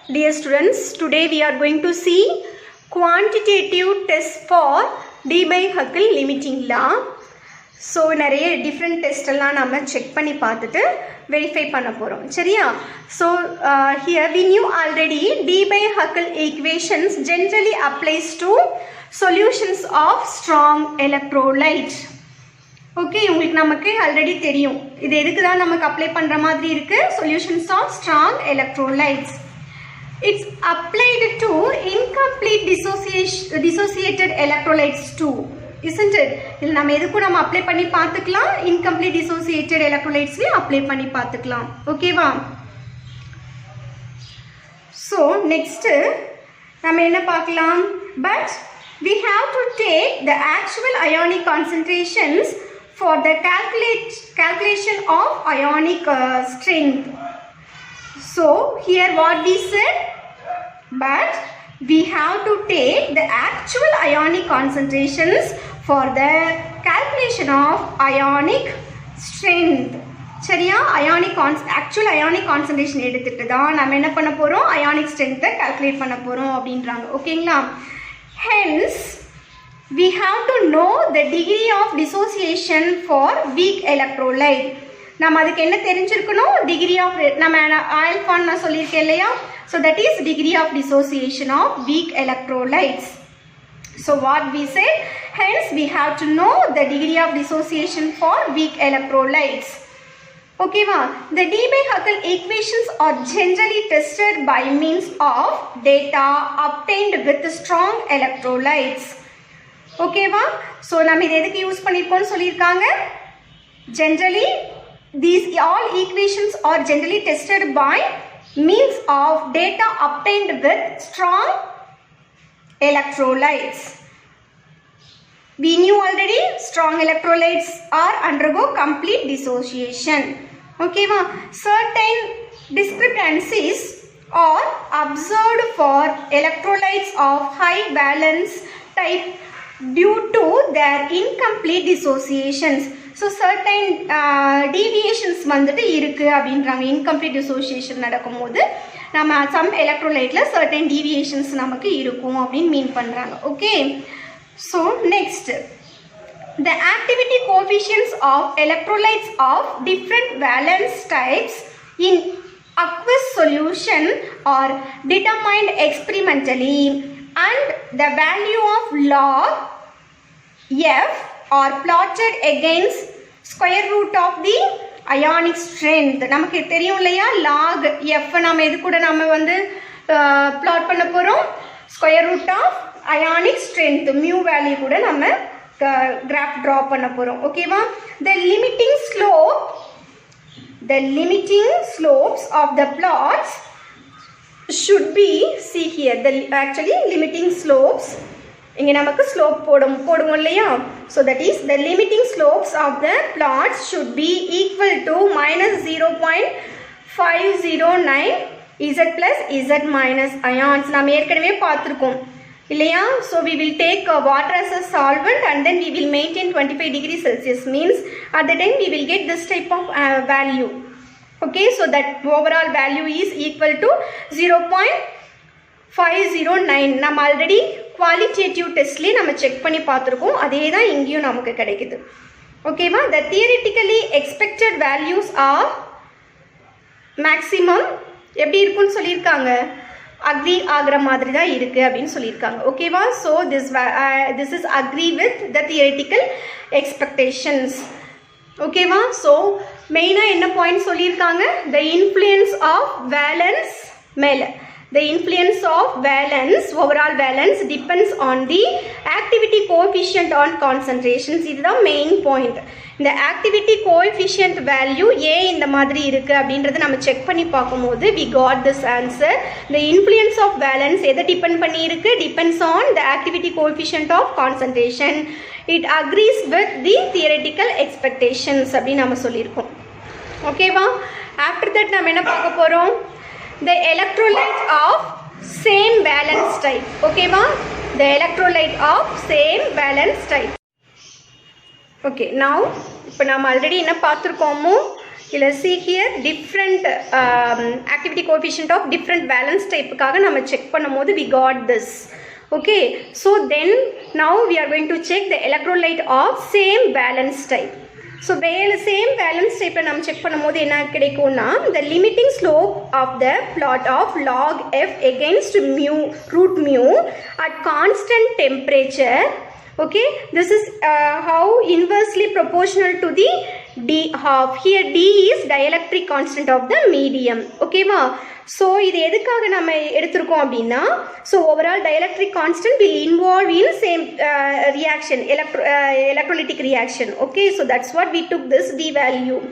Dear students, today we are going to see quantitative test for Debye-Huckel limiting law. So நிறைய different test எல்லாம் நம்ம check பண்ணி பார்த்துட்டு verify பண்ண போறோம். சரியா? So here we knew already Debye-Huckel equations generally applies to solutions of strong electrolyte. Okay, உங்களுக்கு நமக்கு already தெரியும். இது எதுக்கு தான் நமக்கு அப்ளை பண்ற மாதிரி இருக்கு? Solutions of strong electrolytes. It's applied to incomplete dissociated electrolytes too, isn't it? இதில் நம்ம எதுக்கும் நம்ம அப்ளை பண்ணி பார்த்துக்கலாம். Incomplete dissociated electrolytes அப்ளை பண்ணி பார்த்துக்கலாம். ஓகேவா? So next நம்ம என்ன பார்க்கலாம்? But we have to take the actual ionic concentrations for the calculation of ionic strength. So here what we said, but we have to take the actual ionic concentrations for the calculation of ionic strength. சரியா? actual ionic concentration எடுத்துட்டு தான் நம்ம என்ன பண்ண போறோம்? ionic strength calculate பண்ண போறோம் அப்படின்றாங்க. ஓகேங்களா? Hence we have to know the degree of dissociation for weak electrolyte. நம்ம அதுக்கு என்ன தெரிஞ்சிருக்கணும்? degree of நம்ம alpha நான் சொல்லியிருக்கேன் இல்லையா? So that is degree of dissociation of weak electrolytes. So what we said, hence we have to know the degree of dissociation for weak electrolytes. Okay va? The Debye-Huckel equations are generally tested by means of data obtained with strong electrolytes. Okay va? So நம்ம இதை எதுக்கு use பண்ணிருக்கோம்னு சொல்லியிருக்காங்க? Generally these all equations are generally tested by means of data obtained with strong electrolytes. We knew already strong electrolytes are undergo complete dissociation. Okay va? Certain discrepancies are observed for electrolytes of high valence type due to their incomplete dissociations. So certain deviations வந்துட்டு இருக்கு அப்படின்றாங்க. incomplete dissociation நடக்கும்போது நம்ம some electrolyteல certain deviations நமக்கு இருக்கும் அப்படின்னு மீன் பண்றாங்க. Okay, so next, the activity coefficients of electrolytes of different valence types in aqueous solution are determined experimentally, and the value of log F are plotted against square root of the ionic strength. நமக்கு தெரியும் இல்லையா? log F நாம எது கூட நாம வந்து plot பண்ண போறோம்? square root of ionic strength mu value கூட நம்ம graph draw பண்ண போறோம். ஓகேவா? the limiting slopes of the plots should be, see here, the actually limiting slopes இங்க நமக்கு slope போடுவோம் இல்லையா? So that is the limiting slopes of the plots should be equal to minus 0.509 Z plus Z minus ions. நாம் ஏற்கனவே பார்த்திருக்கோம் இல்லையா? So we will take water as a solvent and then we will maintain 25 degrees Celsius, means at the time we will get this type of value. Okay, so that overall value is equal to 0.509. நம்ம already qualitative டெஸ்ட்லேயே நம்ம check பண்ணி பார்த்துருக்கோம். அதே தான் இங்கேயும் நமக்கு கிடைக்குது. ஓகேவா? The theoretically expected values are maximum எப்படி இருக்குன்னு சொல்லியிருக்காங்க? அக்ரி ஆகிற மாதிரி தான் இருக்குது அப்படின்னு சொல்லியிருக்காங்க. ஓகேவா? So this is agree with the theoretical expectations. ஓகேவா? ஸோ மெயினாக என்ன பாயிண்ட் சொல்லியிருக்காங்க? த இன்ஃப்ளூயன்ஸ் ஆஃப் வேலன்ஸ் மேலே, the influence of valence, overall valence depends on the activity coefficient on concentrations. இது தான் மெயின் பாயிண்ட். இந்த activity coefficient value A இந்த மாதிரி இருக்கு அப்படின்றத நம்ம செக் பண்ணி பார்க்கும்போது we got this answer. The influence of valence எதை டிபெண்ட் பண்ணி இருக்கு? depends on the activity coefficient of concentration. It agrees with the theoretical expectations அப்படின்னு நம்ம சொல்லியிருக்கோம். ஓகேவா? ஆஃப்டர் தட் நம்ம என்ன பார்க்க போகிறோம்? The electrolyte of same valence type. Okay ma? The electrolyte of same valence type. Okay, now இப்போ நாம் ஆல்ரெடி என்ன பார்த்துருக்கோமோ Let's see here different activity coefficient of different valence type காக நம்ம check பண்ணும்போது we got this. Okay, so then now we are going to check the electrolyte of same valence type. So same valence type நம்ம check பண்ணும்போது என்ன கிடைக்கும்னா the limiting slope of the plot of log f against mu root mu at constant temperature. Okay, this is how inversely proportional to the d half. Here d is dielectric constant of the medium. Okay ma, so இது எதுக்காக நம்ம எடுத்துருக்கோம் அப்படின்னா so overall dielectric constant will involve in same reaction, electrolytic reaction. Okay, so that's what we took this d value.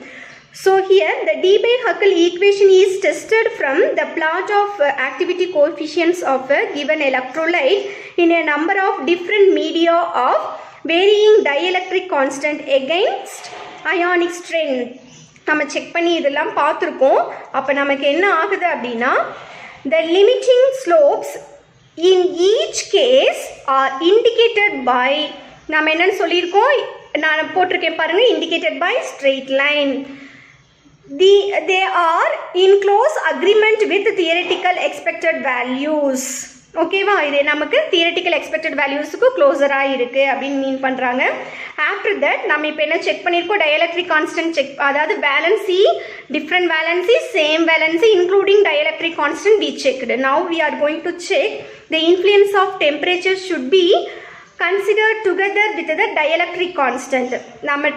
So here the d by Huckel equation is tested from the plot of activity coefficients of a given electrolyte in a number of different media of varying dielectric constant against ionic strength. நம்ம check பண்ணி இதெல்லாம் பார்த்துருக்கோம். அப்போ நமக்கு என்ன ஆகுது அப்படின்னா the limiting slopes in each case are indicated by நம்ம என்னன்னு சொல்லியிருக்கோம், நான் போட்டிருக்கேன் பாருங்க, indicated by straight line. They are in close agreement with theoretical expected values. ஓகேவா, இது நமக்கு தியரட்டிக்கல் எக்ஸ்பெக்டட் வேல்யூஸுக்கு க்ளோஸராக இருக்குது அப்படின்னு மீன் பண்ணுறாங்க. ஆஃப்டர் தட் நம்ம இப்போ என்ன செக் பண்ணியிருக்கோம், டயலக்ட்ரிக் கான்ஸ்டன்ட் செக், அதாவது valency, different valency, same valency including dielectric constant we checked. Now we are going to check the influence of temperature should be consider together with the dielectric constant. நம்ம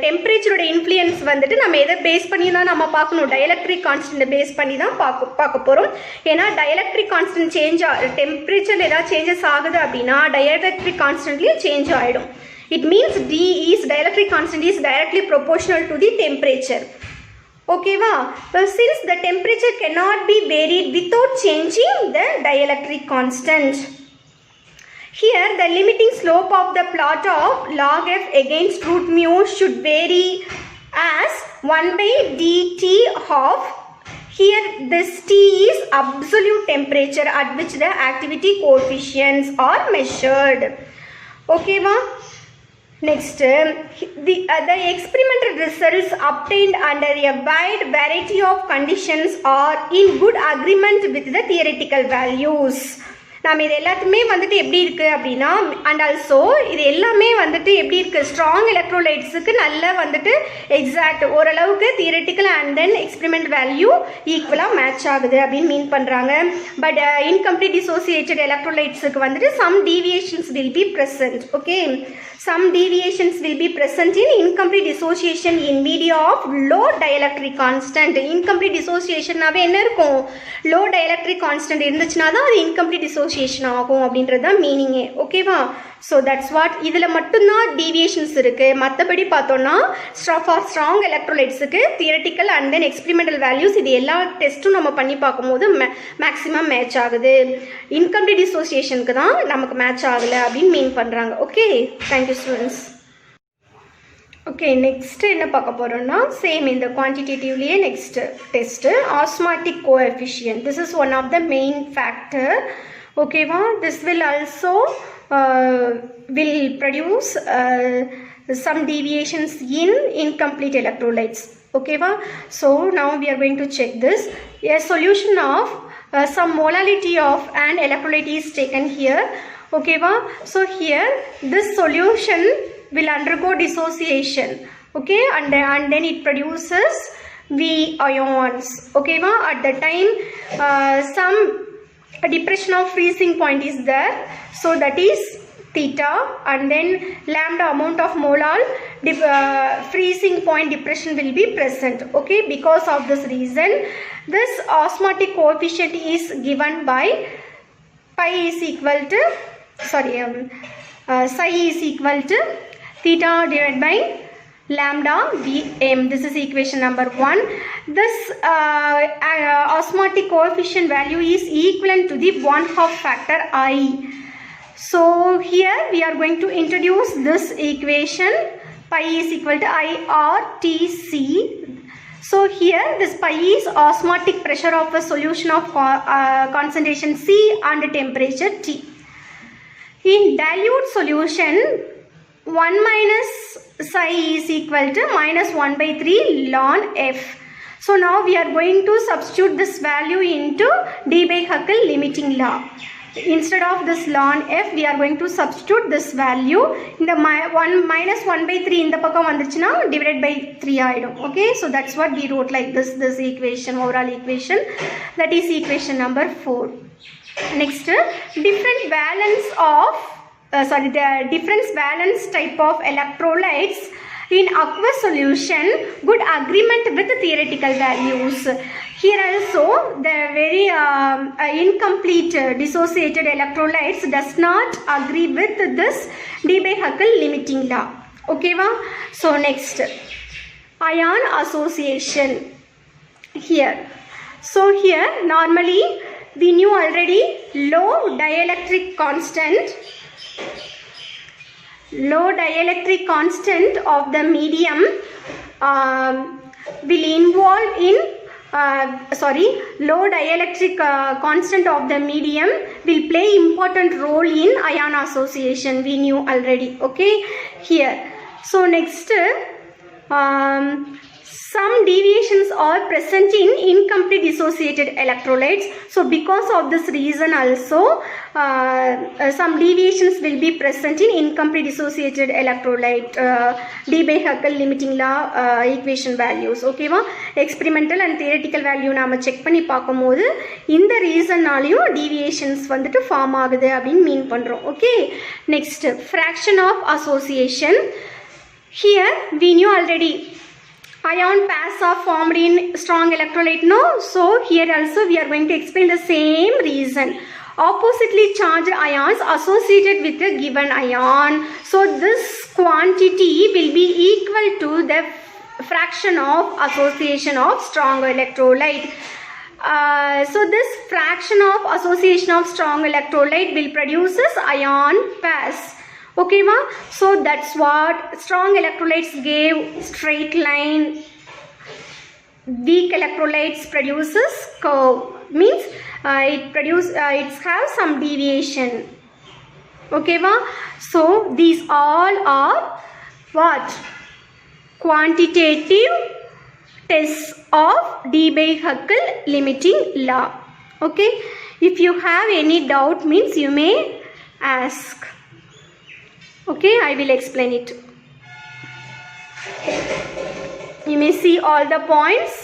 டெம்பரேச்சரோட influence வந்துட்டு நம்ம எதை base பண்ணி தான் நம்ம பார்க்கணும், டயலக்ட்ரிக் கான்ஸ்டன்ட்டை பேஸ் பண்ணி தான் பார்க்க போகிறோம். ஏன்னா டயலக்ட்ரிக் கான்ஸ்டன்ட் சேஞ்ச் டெம்பரேச்சரில் ஏதாவது சேஞ்சஸ் ஆகுது அப்படின்னா டயலக்ட்ரிக் கான்ஸ்டன்ட்லேயும் சேஞ்ச் ஆகிடும். It means d is dielectric constant is directly proportional to the temperature. ஓகேவா, since the temperature cannot be varied without changing the dielectric constant. Here the limiting slope of the plot of log f against root mu should vary as 1 by dt half. Here this T is absolute temperature at which the activity coefficients are measured. Okay ma? Next, the experimental results obtained under a wide variety of conditions are in good agreement with the theoretical values. நம்ம இது எல்லாத்துமே வந்துட்டு எப்படி இருக்குது அப்படின்னா, and also இது எல்லாமே வந்துட்டு எப்படி இருக்குது, ஸ்ட்ராங் எலக்ட்ரோலைட்ஸுக்கு நல்ல வந்துட்டு எக்ஸாக்ட் ஓரளவுக்கு theoretical and then experiment value ஈக்குவலாக மேட்ச் ஆகுது அப்படின்னு மீன் பண்ணுறாங்க. பட் இன்கம்ப்ளீட் டிசோசியேட்டட் எலக்ட்ரோலைட்ஸுக்கு வந்துட்டு some deviations will be present. Okay, some deviations will be present in incomplete dissociation in media of low dielectric constant. Incomplete dissociation நாவே என்ன இருக்கும், low dielectric constant இருந்துச்சுனா தான் அது incomplete dissociation ஆகும் அப்படின்றது தான் மீனிங்கே. ஓகேவா, ஸோ தட்ஸ் வாட். இதில் மட்டும்தான் டீவியேஷன்ஸ் இருக்குது. மற்றபடி பார்த்தோன்னா ஃபார் ஸ்ட்ராங் எலக்ட்ரோலைட்ஸுக்கு theoretical and then experimental values இது எல்லா டெஸ்ட்டும் நம்ம பண்ணி பார்க்கும்போது மேக்ஸிமம் மேட்ச் ஆகுது. இன்கம்ப்ளீட் டிசோசியேஷனுக்கு தான் நமக்கு மேட்ச் ஆகலை அப்படின்னு மீன் பண்ணுறாங்க. Okay, thank you students. Okay, next என்ன பார்க்க போகிறோம்னா சேம் இந்த குவான்டிடேட்டிவ்லேயே next test osmotic coefficient. This is one of the main factor. ஓகேவா, this will also will produce some deviations in incomplete electrolytes. Okay va? So now we are going to check this. A solution of some molality of an electrolyte is taken here. Okay va? So here this solution will undergo dissociation. Okay, and then it produces V ions. Okay va? At the time some a depression of freezing point is there, so that is theta, and then lambda amount of molar freezing point depression will be present. Okay, because of this reason this osmotic coefficient is given by pi is equal to psi is equal to theta divided by lambda Vm. This is equation number 1. This osmotic coefficient value is equivalent to the 1/2 factor I. So here we are going to introduce this equation, pi is equal to IRTC. So here this pi is osmotic pressure of a solution of concentration C and temperature T. In dilute solution 1 minus psi is equal to minus 1/3 ln f. So now we are going to substitute this value into d by Huckel limiting law. Instead of this ln f, we are going to substitute this value in the 1 minus 1 by 3 in the pakam vandichina divided by 3 aidum. Okay, so that's what we wrote like this equation, overall equation, that is equation number 4. Next, different valence of the difference valence type of electrolytes in aqueous solution, good agreement with the theoretical values. Here also the very incomplete dissociated electrolytes does not agree with this d by Huckel limiting law. Okay va? So next, ion association here. So here normally we knew already low dielectric constant of the medium will involve in low dielectric constant of the medium will play important role in ion association, we knew already. Okay, here. So next, some deviations are present in incomplete dissociated electrolytes. So because of this reason also some deviations will be present in incomplete dissociated electrolyte d by Huckel limiting law equation values. Okay va? Experimental and theoretical value நாம check பண்ணி பார்க்கும்போது இந்த ரீசன்னாலையும் deviations வந்துட்டு form ஆகுது அப்படின்னு மீன் பண்றோம். Okay, next fraction of association. Here we knew already ion pairs are formed in strong electrolyte, no? So here also we are going to explain the same reason. Oppositely charged ions associated with a given ion, so this quantity will be equal to the fraction of association of strong electrolyte. So this fraction of association of strong electrolyte will produces ion pairs. Okay ma? So that's what strong electrolytes gave straight line, weak electrolytes produces curve, means it has some deviation. Okay va? So these all are what? Quantitative tests of d by Huckel limiting law. Okay, if you have any doubt means you may ask. Okay, I will explain it. You may see all the points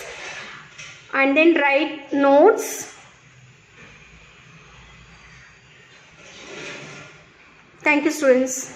and then write notes. Thank you, students.